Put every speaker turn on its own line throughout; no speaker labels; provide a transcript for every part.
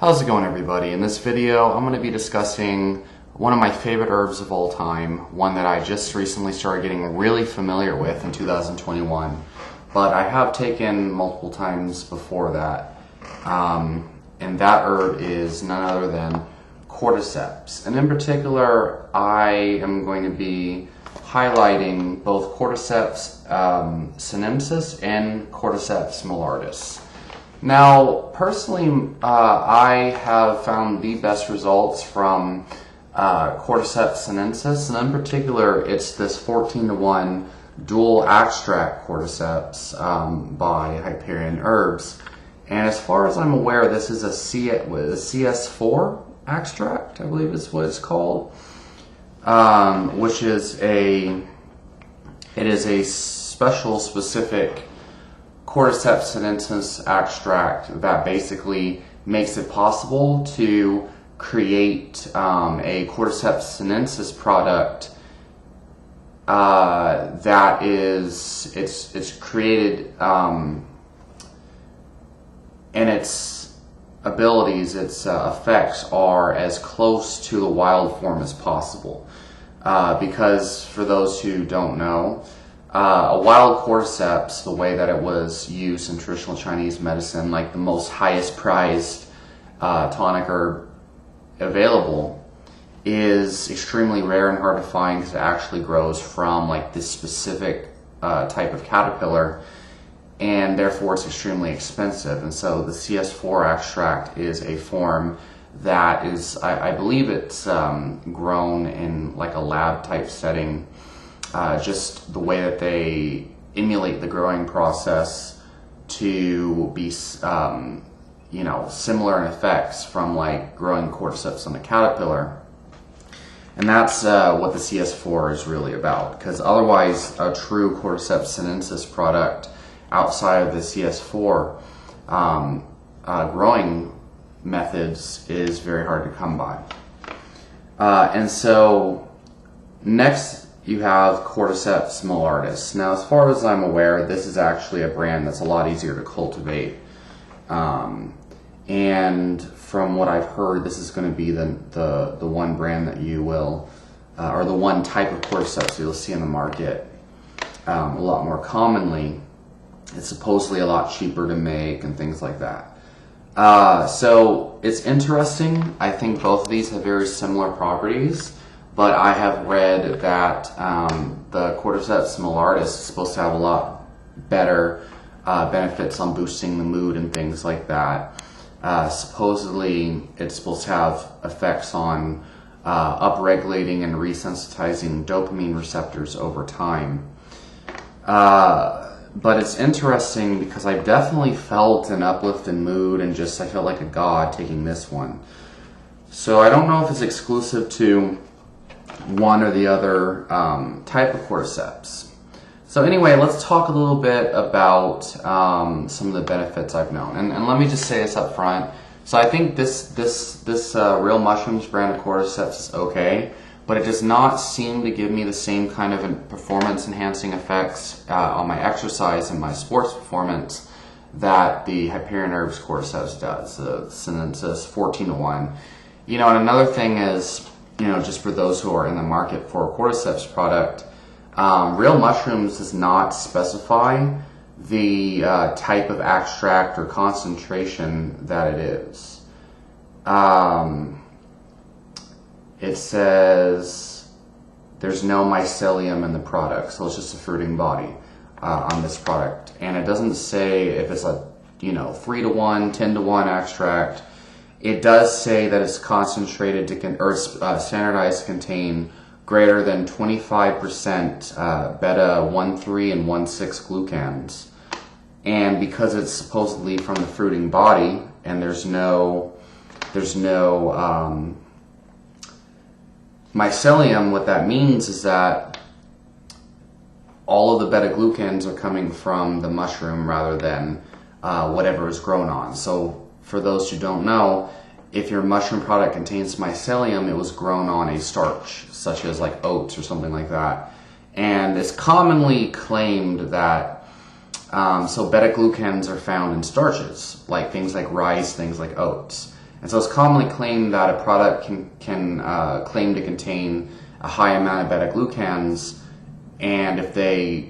How's it going, everybody? In this video, I'm going to be discussing one of my favorite herbs of all time, one that I just recently started getting really familiar with in 2021, but I have taken multiple times before that. And that herb is none other than Cordyceps. And in particular, I am going to be highlighting both Cordyceps sinensis and Cordyceps millardis. Now, personally, I have found the best results from Cordyceps sinensis, and in particular, it's this 14-to-1 dual extract Cordyceps by Hyperion Herbs. And as far as I'm aware, this is a CS4 extract, I believe is what it's called, which is a special specific Cordyceps sinensis extract that basically makes it possible to create a Cordyceps sinensis product that is it's created and its abilities, its effects are as close to the wild form as possible. Because for those who don't know, a wild Cordyceps, the way that it was used in traditional Chinese medicine, like the most highest prized tonic herb available, is extremely rare and hard to find because it actually grows from like this specific type of caterpillar, and therefore it's extremely expensive. And so the CS4 extract is a form that is, I believe it's grown in like a lab type setting. Just the way that they emulate the growing process to be, similar in effects from like growing Cordyceps on a caterpillar. And that's what the CS4 is really about, because otherwise a true Cordyceps sinensis product outside of the CS4 growing methods is very hard to come by. And so next, you have Cordyceps millardis. Now, as far as I'm aware, this is actually a brand that's a lot easier to cultivate. And from what I've heard, this is going to be the one brand that you will, or the one type of Cordyceps you'll see in the market a lot more commonly. It's supposedly a lot cheaper to make and things like that. So it's interesting. I think both of these have very similar properties. But I have read that the Cordyceps millardis is supposed to have a lot better benefits on boosting the mood and things like that. Supposedly, it's supposed to have effects on upregulating and resensitizing dopamine receptors over time. But it's interesting because I definitely felt an uplift in mood and just I felt like a god taking this one. So I don't know if it's exclusive to one or the other type of Cordyceps. So anyway, let's talk a little bit about some of the benefits I've known. And let me just say this up front. So I think this Real Mushrooms brand of Cordyceps is okay, but it does not seem to give me the same kind of performance enhancing effects on my exercise and my sports performance that the Hyperion Herbs Cordyceps does, the sinensis 14-to-1. And another thing is, just for those who are in the market for a Cordyceps product, Real Mushrooms does not specify the type of extract or concentration that it is. It says there's no mycelium in the product, so it's just a fruiting body on this product. And it doesn't say if it's a 3-to-1, 10-to-1 extract. It does say that it's concentrated to standardized to contain greater than 25% beta 1,3 and 1,6 glucans. And because it's supposedly from the fruiting body and there's no mycelium, what that means is that all of the beta glucans are coming from the mushroom rather than whatever is grown on. So for those who don't know, if your mushroom product contains mycelium, it was grown on a starch, such as like oats or something like that. And it's commonly claimed that So beta-glucans are found in starches, like things like rice, things like oats. And so it's commonly claimed that a product can claim to contain a high amount of beta-glucans, and if they,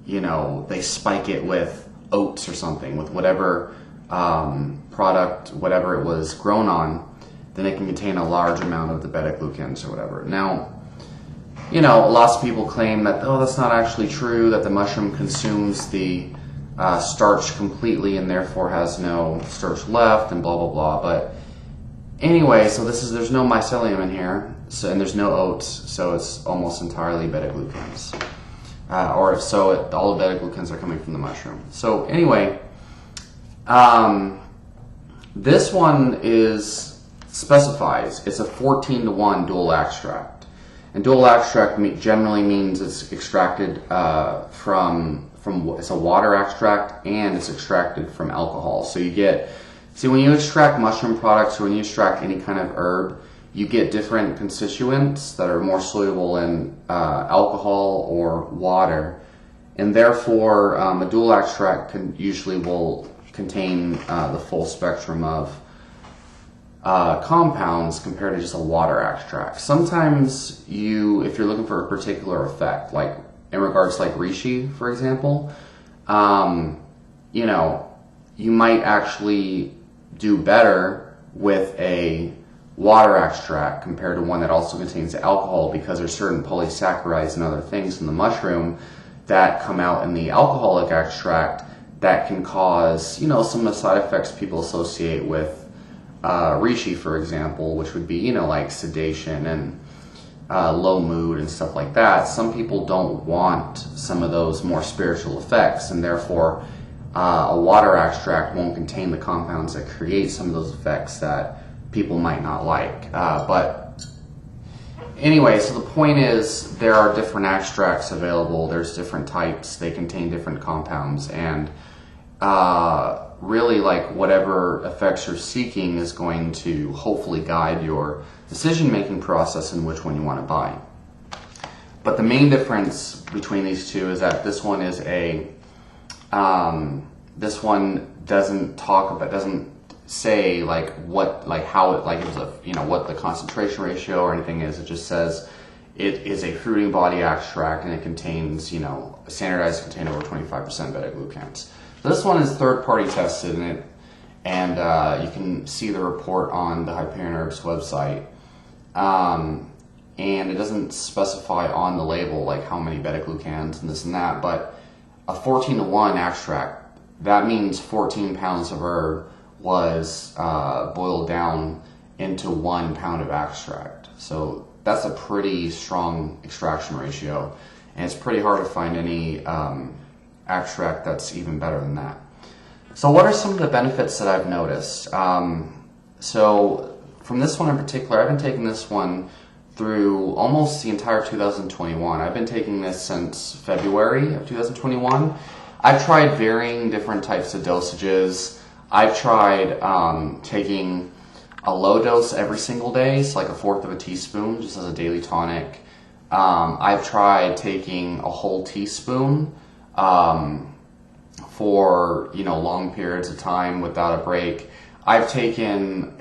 they spike it with oats or something, with whatever product, whatever it was grown on, then it can contain a large amount of the beta-glucans or whatever. Now, lots of people claim that, that's not actually true, that the mushroom consumes the starch completely and therefore has no starch left and blah, blah, blah. But anyway, so there's no mycelium in here, and there's no oats, so it's almost entirely beta-glucans. Or if so, all the beta-glucans are coming from the mushroom. So anyway, this one specifies it's a 14-to-1 dual extract. And dual extract generally means it's extracted from it's a water extract and it's extracted from alcohol. So when you extract mushroom products or when you extract any kind of herb, you get different constituents that are more soluble in alcohol or water, and therefore a dual extract usually will contain the full spectrum of compounds compared to just a water extract. Sometimes if you're looking for a particular effect, like in regards to like reishi, for example, you might actually do better with a water extract compared to one that also contains alcohol, because there's certain polysaccharides and other things in the mushroom that come out in the alcoholic extract that can cause, some of the side effects people associate with reishi, for example, which would be, like sedation and low mood and stuff like that. Some people don't want some of those more spiritual effects, and therefore a water extract won't contain the compounds that create some of those effects that people might not like. But anyway, so the point is there are different extracts available. There's different types. They contain different compounds, and really, like, whatever effects you're seeking is going to hopefully guide your decision-making process in which one you want to buy. But the main difference between these two is that this one is this one doesn't say what the concentration ratio or anything is. It just says it is a fruiting body extract and it contains, a standardized contain over 25% beta-glucans. So this one is third-party tested, and you can see the report on the Hyperion Herbs website. And it doesn't specify on the label like how many beta-glucans and this and that, but a 14-to-1 extract, that means 14 pounds of herb was boiled down into 1 pound of extract. So that's a pretty strong extraction ratio, and it's pretty hard to find any extract that's even better than that. So what are some of the benefits that I've noticed? So from this one in particular, I've been taking this one through almost the entire 2021. I've been taking this since February of 2021. I've tried varying different types of dosages. I've tried taking a low dose every single day, so like 1/4 of a teaspoon, just as a daily tonic. I've tried taking a whole teaspoon for long periods of time without a break. I've taken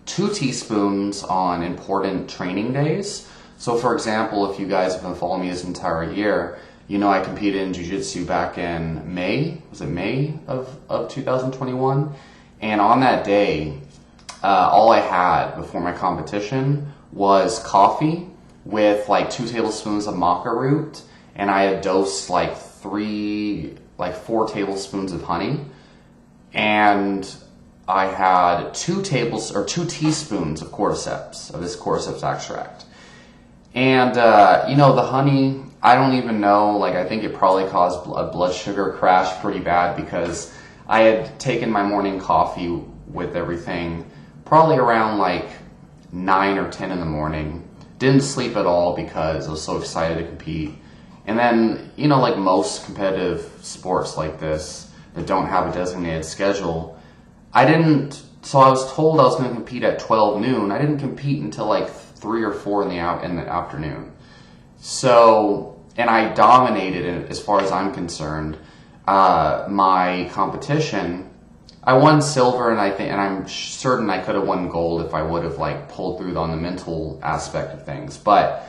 2 teaspoons on important training days. So for example, if you guys have been following me this entire year, I competed in jiu-jitsu back in May. Was it May of 2021? And on that day, all I had before my competition was coffee with 2 tablespoons of maca root, and I had dosed 4 tablespoons of honey, and I had 2 teaspoons of Cordyceps, of this Cordyceps extract. And, the honey, I don't even know, I think it probably caused a blood sugar crash pretty bad, because I had taken my morning coffee with everything probably around 9 or 10 in the morning. Didn't sleep at all because I was so excited to compete. And then, like most competitive sports like this that don't have a designated schedule, so I was told I was going to compete at 12 noon. I didn't compete until 3 or 4 in the afternoon. So, and I dominated it as far as I'm concerned. My competition, I won silver, and I'm certain I could have won gold if I would have like pulled through on the mental aspect of things. But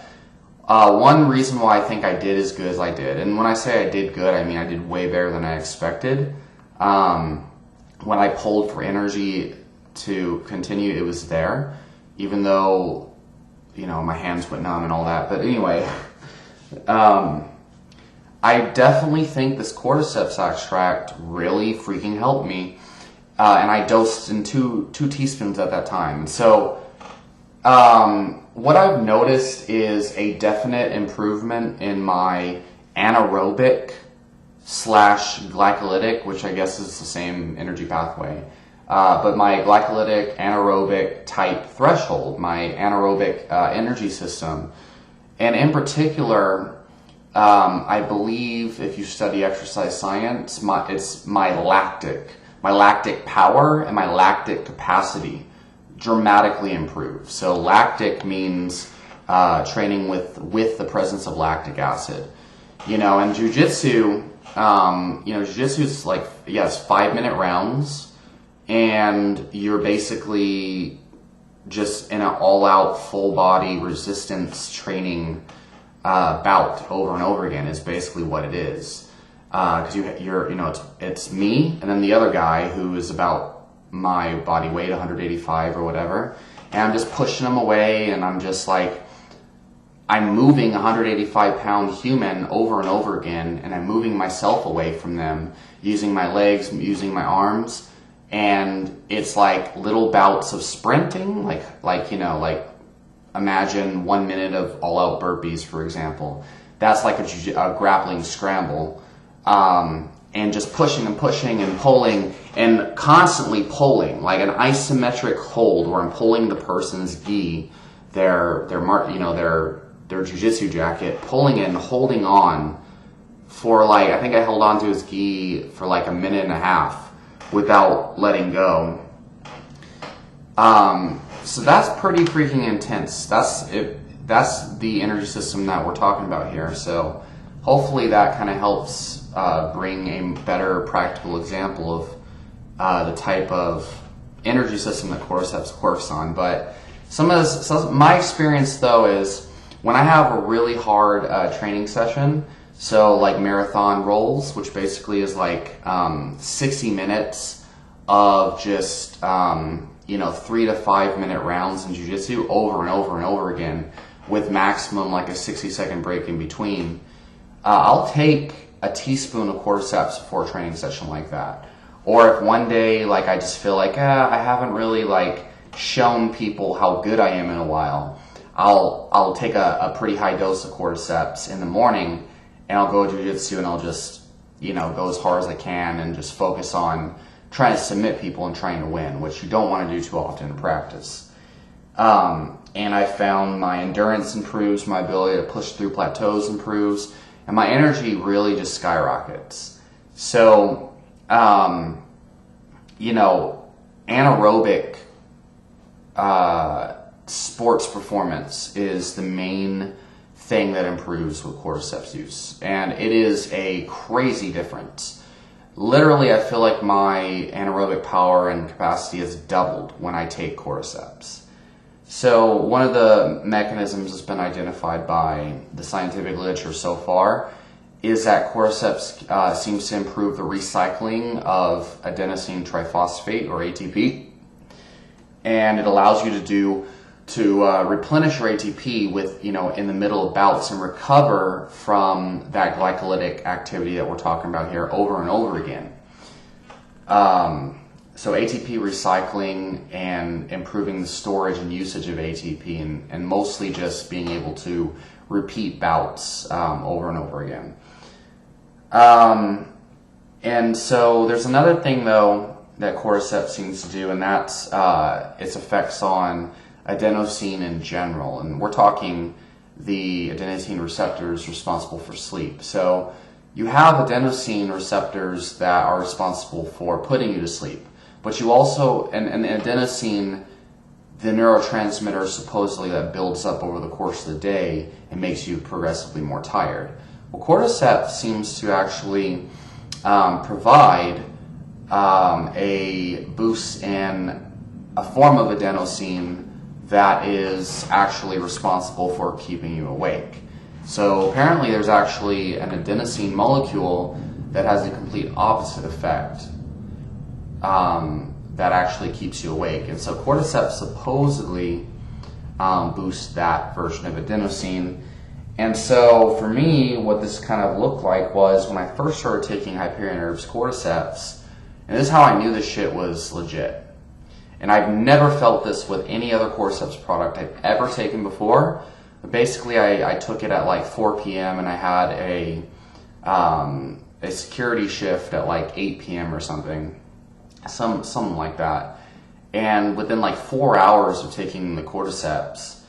one reason why I think I did as good as I did, and when I say I did good, I mean I did way better than I expected. When I pulled for energy to continue, it was there, even though, you know, my hands went numb and all that. But anyway, I definitely think this Cordyceps extract really freaking helped me. And I dosed in two teaspoons at that time. And so, what I've noticed is a definite improvement in my anaerobic / glycolytic, which I guess is the same energy pathway. But my glycolytic anaerobic type threshold, my anaerobic energy system. And in particular, I believe if you study exercise science, it's my lactic power and my lactic capacity dramatically improve. So lactic means training with the presence of lactic acid. You know, and jiu-jitsu, jiu-jitsu is like, yes, 5-minute rounds, and you're basically just in an all-out full-body resistance training bout over and over again is basically what it is. Because it's me and then the other guy who is about my body weight, 185 or whatever, and I'm just pushing him away, and I'm just like, I'm moving a 185-pound human over and over again, and I'm moving myself away from them, using my legs, using my arms, and it's like little bouts of sprinting, like imagine 1 minute of all-out burpees, for example. That's like a grappling scramble. And just pushing and pushing and pulling and constantly pulling, like an isometric hold where I'm pulling the person's gi, their jiu-jitsu jacket, pulling it and holding on for like, I think I held on to his gi for like a minute and a half without letting go. So that's pretty freaking intense. That's the energy system that we're talking about here. So hopefully that kind of helps bring a better practical example of the type of energy system that Cordyceps works on. But my experience though is when I have a really hard training session, so like marathon rolls, which basically is like 60 minutes of just 3 to 5 minute rounds in jiu-jitsu over and over and over again with maximum like a 60-second break in between. I'll take a teaspoon of Cordyceps before a training session like that. Or if one day like I just feel like I haven't really like shown people how good I am in a while, I'll take a pretty high dose of Cordyceps in the morning, and I'll go jiu-jitsu and I'll just go as hard as I can and just focus on trying to submit people and trying to win, which you don't want to do too often in practice. And I found my endurance improves, my ability to push through plateaus improves, and my energy really just skyrockets. So, anaerobic sports performance is the main thing that improves with Cordyceps use. And it is a crazy difference. Literally, I feel like my anaerobic power and capacity has doubled when I take Cordyceps. So one of the mechanisms that's been identified by the scientific literature so far is that Cordyceps seems to improve the recycling of adenosine triphosphate, or ATP, and it allows you to replenish your ATP with in the middle of bouts and recover from that glycolytic activity that we're talking about here over and over again. So ATP recycling and improving the storage and usage of ATP, and mostly just being able to repeat bouts over and over again. And so there's another thing though that Cordyceps seems to do, and that's its effects on adenosine in general. And we're talking the adenosine receptors responsible for sleep. So you have adenosine receptors that are responsible for putting you to sleep. But you also, and adenosine, the neurotransmitter supposedly that builds up over the course of the day and makes you progressively more tired. Well, Cordyceps seems to actually provide a boost in a form of adenosine that is actually responsible for keeping you awake. So apparently there's actually an adenosine molecule that has a complete opposite effect that actually keeps you awake. And so Cordyceps supposedly boosts that version of adenosine. And so for me, what this kind of looked like was when I first started taking Hyperion Herbs Cordyceps, and this is how I knew this shit was legit. And I've never felt this with any other Cordyceps product I've ever taken before. But basically, I took it at like 4 p.m. and I had a security shift at like 8 p.m. or something like that. And within like 4 hours of taking the Cordyceps,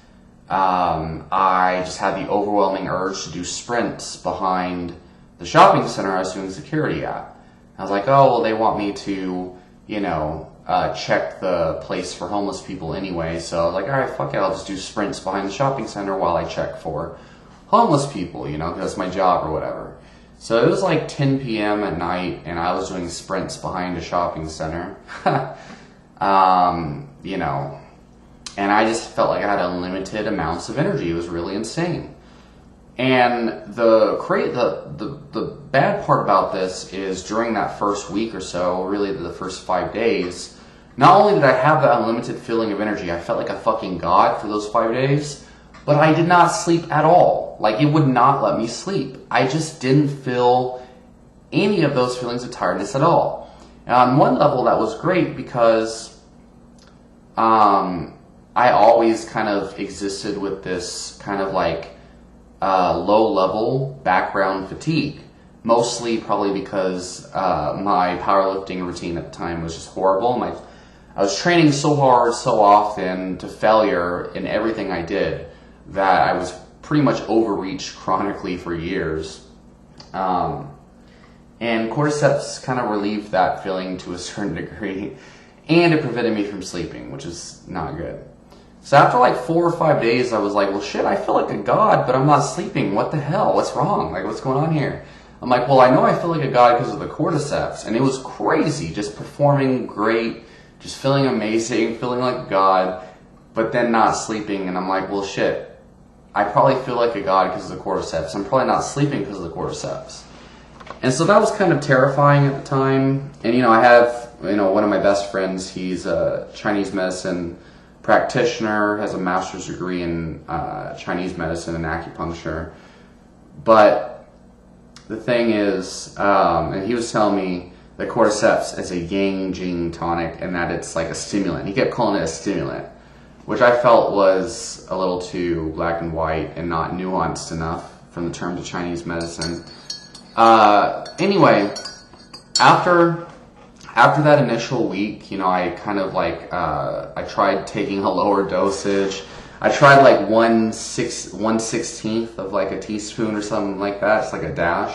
I just had the overwhelming urge to do sprints behind the shopping center I was doing security at. I was like, oh, well, they want me to, check the place for homeless people anyway. So I was like, all right, fuck it, I'll just do sprints behind the shopping center while I check for homeless people, because that's my job or whatever. So it was like 10 p.m. at night, and I was doing sprints behind a shopping center. And I just felt like I had unlimited amounts of energy. It was really insane. And the bad part about this is during that first week or so, really the first 5 days, not only did I have that unlimited feeling of energy, I felt like a fucking god for those 5 days, but I did not sleep at all. Like, it would not let me sleep. I just didn't feel any of those feelings of tiredness at all. And on one level, that was great because I always kind of existed with this kind of like low-level background fatigue. Mostly probably because my powerlifting routine at the time was just horrible. I was training so hard, so often, to failure in everything I did that I was pretty much overreached chronically for years. And Cordyceps kind of relieved that feeling to a certain degree, and it prevented me from sleeping, which is not good. So after like 4 or 5 days, I was like, well, shit, I feel like a god, but I'm not sleeping. What the hell? What's wrong? Like, what's going on here? I'm like, well, I know I feel like a god because of the Cordyceps, and it was crazy, just performing great, just feeling amazing, feeling like a god, but then not sleeping. And I'm like, well, shit, I probably feel like a god because of the Cordyceps. I'm probably not sleeping because of the Cordyceps. And so that was kind of terrifying at the time. And, I have, one of my best friends, he's a Chinese medicine practitioner, has a master's degree in Chinese medicine and acupuncture. But the thing is, and he was telling me that Cordyceps is a yang jing tonic and that it's like a stimulant. He kept calling it a stimulant, which I felt was a little too black and white and not nuanced enough from the terms of Chinese medicine. Anyway, after that initial week, I kind of like, I tried taking a lower dosage. I tried like 1/16 of like a teaspoon or something like that. It's like a dash.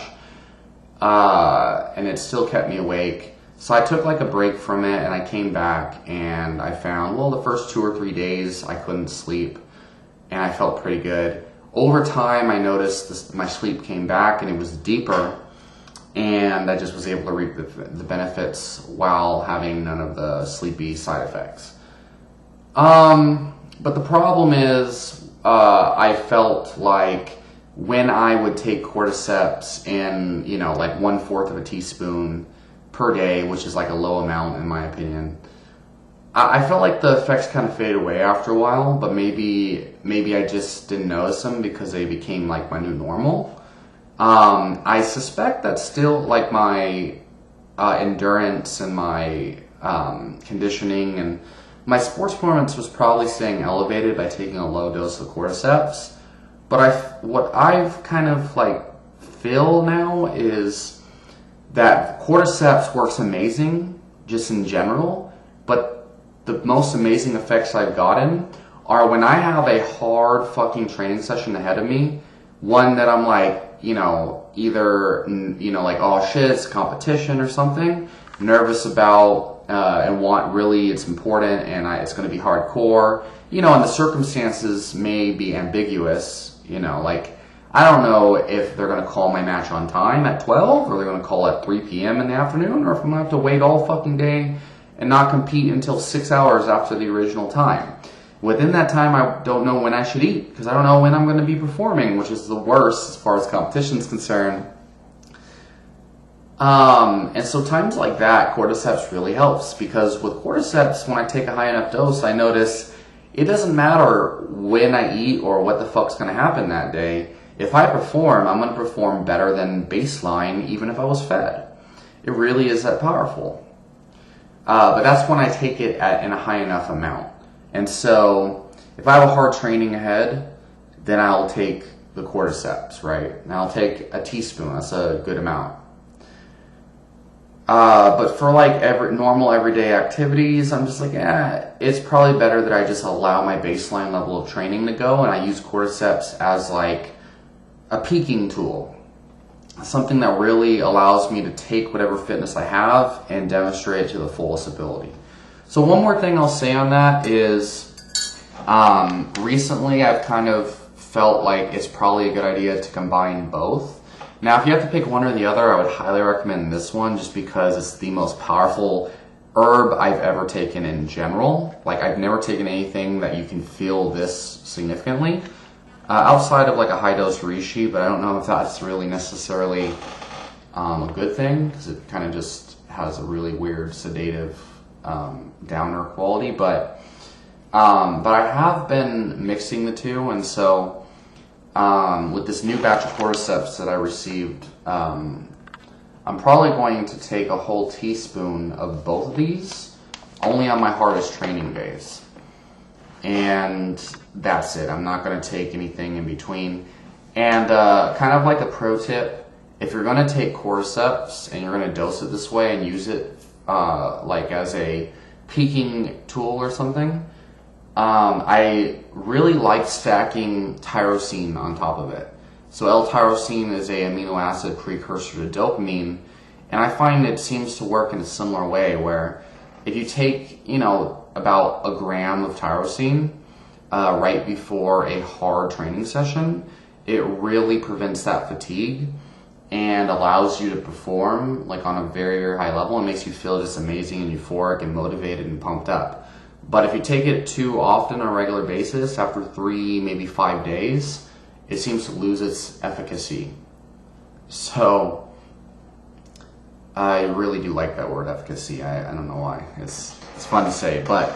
And it still kept me awake. So I took like a break from it and I came back and I found, well, the first 2 or 3 days I couldn't sleep and I felt pretty good. Over time, I noticed my sleep came back and it was deeper, and I just was able to reap the benefits while having none of the sleepy side effects. But the problem is, I felt like when I would take Cordyceps in, like 1/4 of a teaspoon per day, which is like a low amount in my opinion, I felt like the effects kind of faded away after a while, but maybe I just didn't notice them because they became like my new normal. I suspect that still like my endurance and my conditioning and my sports performance was probably staying elevated by taking a low dose of Cordyceps. But what I've kind of like feel now is that Cordyceps works amazing just in general, but the most amazing effects I've gotten are when I have a hard fucking training session ahead of me, one that I'm like, either, like, oh shit, it's competition or something, nervous about, and it's important, and it's going to be hardcore, and the circumstances may be ambiguous, like, I don't know if they're going to call my match on time at 12, or they're going to call at 3 p.m. in the afternoon, or if I'm going to have to wait all fucking day and not compete until 6 hours after the original time. Within that time, I don't know when I should eat, because I don't know when I'm going to be performing, which is the worst as far as competition is concerned. And so times like that, Cordyceps really helps, because with Cordyceps, when I take a high enough dose, I notice it doesn't matter when I eat or what the fuck's going to happen that day. If I perform, I'm going to perform better than baseline, even if I was fed. It really is that powerful. But that's when I take it in a high enough amount. And so, if I have a hard training ahead, then I'll take the Cordyceps, right? And I'll take a teaspoon. That's a good amount. But for like normal everyday activities, I'm just like, it's probably better that I just allow my baseline level of training to go, and I use Cordyceps as like a peaking tool. Something that really allows me to take whatever fitness I have and demonstrate it to the fullest ability. So one more thing I'll say on that is, recently I've kind of felt like it's probably a good idea to combine both. Now, if you have to pick one or the other, I would highly recommend this one, just because it's the most powerful herb I've ever taken in general. Like, I've never taken anything that you can feel this significantly, outside of like a high dose reishi, but I don't know if that's really necessarily a good thing, because it kind of just has a really weird sedative downer quality. But I have been mixing the two, and so with this new batch of Cordyceps that I received, I'm probably going to take a whole teaspoon of both of these, only on my hardest training days. And that's it. I'm not going to take anything in between. And kind of like a pro tip, if you're going to take Cordyceps and you're going to dose it this way and use it like as a peaking tool or something, I really like stacking tyrosine on top of it. So L-tyrosine is a amino acid precursor to dopamine, and I find it seems to work in a similar way, where if you take, about a gram of tyrosine right before a hard training session, it really prevents that fatigue and allows you to perform like on a very, very high level, and makes you feel just amazing and euphoric and motivated and pumped up. But if you take it too often on a regular basis, after 3, maybe 5 days, it seems to lose its efficacy. So I really do like that word, efficacy. I don't know why. It's fun to say. But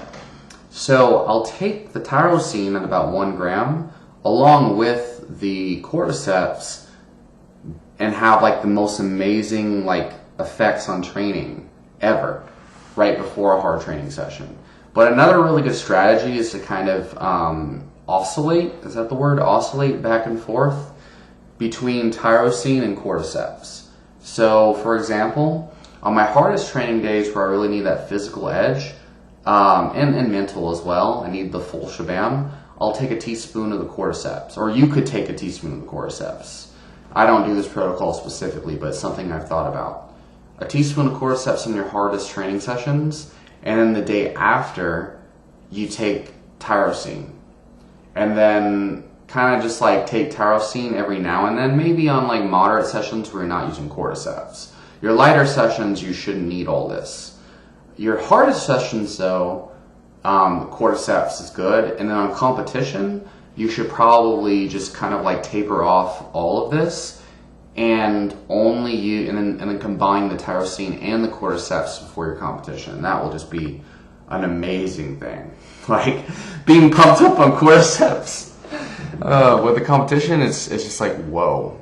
so I'll take the tyrosine at about 1 gram along with the Cordyceps and have like the most amazing like effects on training ever right before a hard training session. But another really good strategy is to kind of oscillate, is that the word? Oscillate back and forth between tyrosine and Cordyceps. So, for example, on my hardest training days where I really need that physical edge, and mental as well, I need the full shabam, I'll take a teaspoon of the Cordyceps. Or you could take a teaspoon of the Cordyceps. I don't do this protocol specifically, but it's something I've thought about. A teaspoon of Cordyceps in your hardest training sessions, and then the day after, you take tyrosine. And then kind of just like take tyrosine every now and then, maybe on like moderate sessions where you're not using Cordyceps. Your lighter sessions, you shouldn't need all this. Your hardest sessions though, Cordyceps is good. And then on competition, you should probably just kind of like taper off all of this and only and then combine the tyrosine and the Cordyceps before your competition. And that will just be an amazing thing. Like being pumped up on Cordyceps with the competition, it's just like whoa.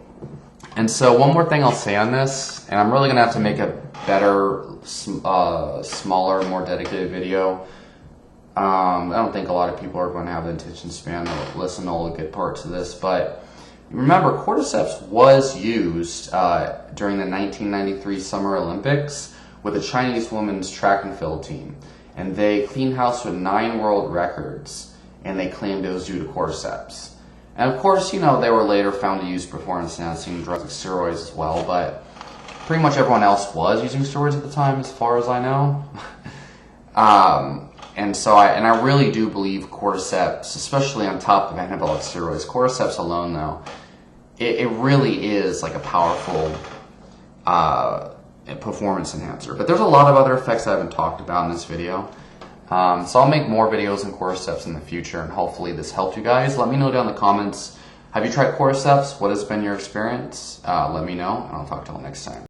And so one more thing I'll say on this, and I'm really gonna have to make a better, smaller, more dedicated video. I don't think a lot of people are going to have the attention span to listen to all the good parts of this, but remember, Cordyceps was used during the 1993 Summer Olympics with a Chinese women's track and field team, and they cleaned house with 9 world records, and they claimed it was due to Cordyceps. And of course, they were later found to use performance-enhancing drugs like steroids as well, but pretty much everyone else was using steroids at the time, as far as I know. And so I really do believe Cordyceps, especially on top of anabolic steroids, Cordyceps alone though, it really is like a powerful performance enhancer. But there's a lot of other effects I haven't talked about in this video. So I'll make more videos on Cordyceps in the future, and hopefully this helped you guys. Let me know down in the comments, have you tried Cordyceps? What has been your experience? Let me know, and I'll talk to you all next time.